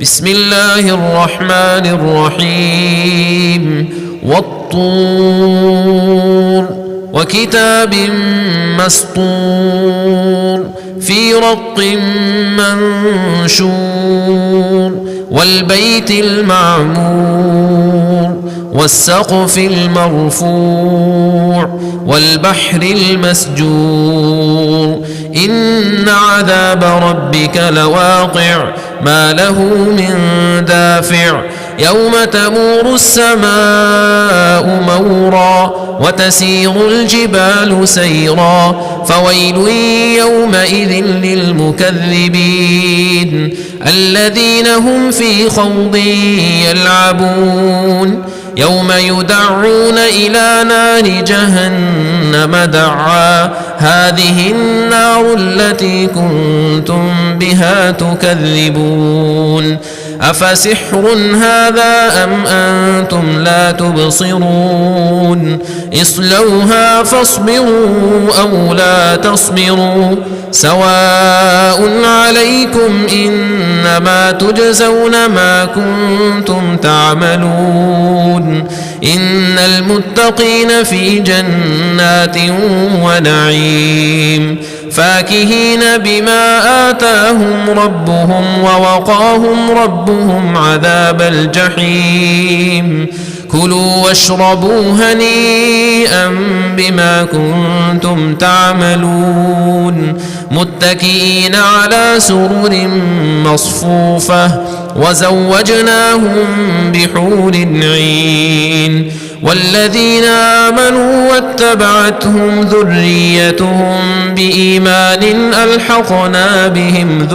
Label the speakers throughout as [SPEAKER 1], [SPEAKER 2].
[SPEAKER 1] بسم الله الرحمن الرحيم والطور وكتاب مسطور في رق منشور والبيت المعمور والسقف المرفوع والبحر المسجور إن عذاب ربك لواقع ما له من دافع يوم تمور السماء مورا وتسير الجبال سيرا فويل يومئذ للمكذبين الذين هم في خوض يلعبون يوم يدعون إلى نار جهنم دعا هذه النار التي كنتم بها تكذبون أفسحر هذا أم أنتم لا تبصرون اصلوها فاصبروا أو لا تصبروا سواء عليكم إنما تجزون ما كنتم تعملون إن المتقين في جنات ونعيم فاكهين بما آتاهم ربهم ووقاهم ربهم عذاب الجحيم كلوا واشربوا هنيئا بما كنتم تعملون متكئين على سرر مصفوفة وزوجناهم بحور عين والذين آمنوا واتبعتهم ذريتهم بإيمان ألحقنا بهم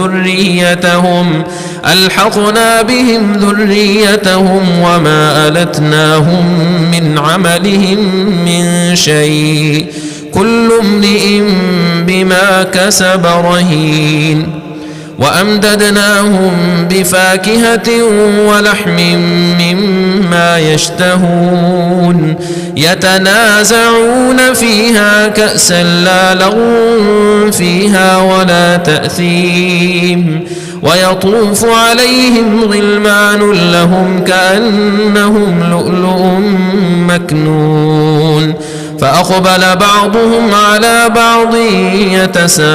[SPEAKER 1] ذريتهم وما ألتناهم من عملهم من شيء كل امرئ بما كسب رهين وأمددناهم بفاكهة ولحم مما يشتهون يتنازعون فيها كأسا لا لغو فيها ولا تأثيم ويطوف عليهم غلمان لهم كأنهم لؤلؤ مكنون فأقبل بعضهم على بعض يتساءلون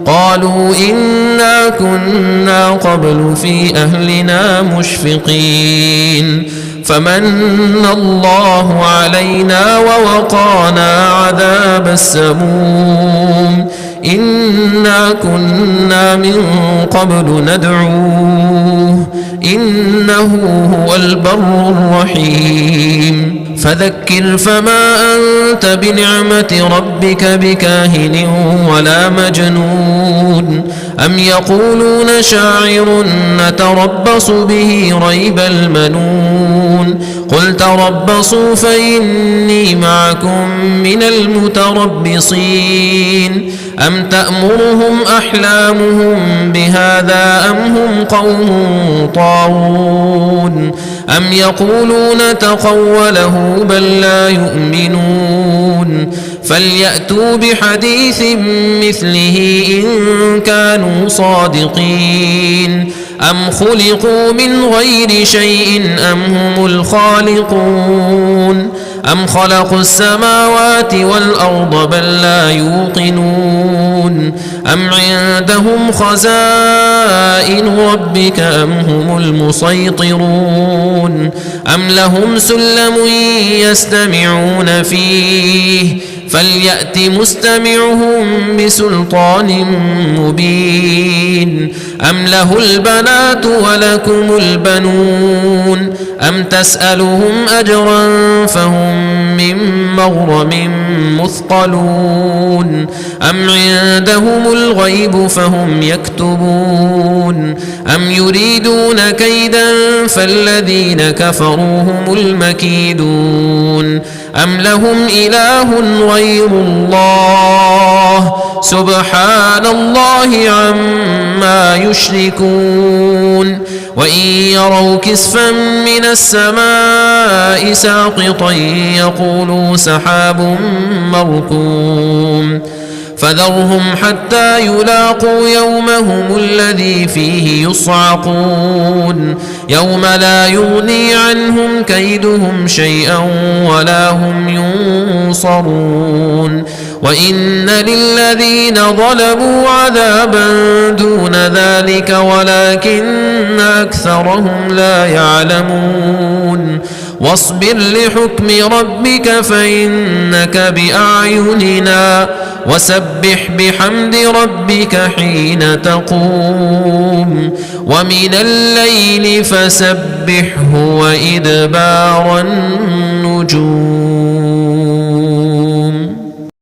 [SPEAKER 1] قالوا إنا كنا قبل في أهلنا مشفقين فمن الله علينا ووقانا عذاب السموم إنا كنا من قبل ندعوه إنه هو البر الرحيم فذكر فما أنت بنعمة ربك بكاهن ولا مجنون أم يقولون شاعر نتربص به ريب المنون قل تربصوا فإني معكم من المتربصين أم تأمرهم أحلامهم بهذا أم هم قوم طاغون أم يقولون تقوله بل لا يؤمنون فليأتوا بحديث مثله إن كانوا صادقين أم خلقوا من غير شيء أم هم الخالقون أم خلقوا السماوات والأرض بل لا يوقنون أم عندهم خزائن ربك أم هم المسيطرون أم لهم سلم يستمعون فيه فليأت مستمعهم بسلطان مبين أم له البنات ولكم البنون أم تسألهم أجرا فهم من مغرم مثقلون أم عندهم الغيب فهم يكتبون أم يريدون كيدا فالذين كفروا هم المكيدون أم لهم إله غير الله سبحان الله عما يشركون وإن يروا كسفا من السماء ساقطا يقولوا سحاب مركوم فذرهم حتى يلاقوا يومهم الذي فيه يصعقون يوم لا يغني عنهم كيدهم شيئا ولا هم ينصرون وإن للذين ظلموا عذابا دون ذلك ولكن أكثرهم لا يعلمون واصبر لحكم ربك فإنك بأعيننا وسبح بحمد ربك حين تقوم ومن الليل فسبحه وإدبار النجوم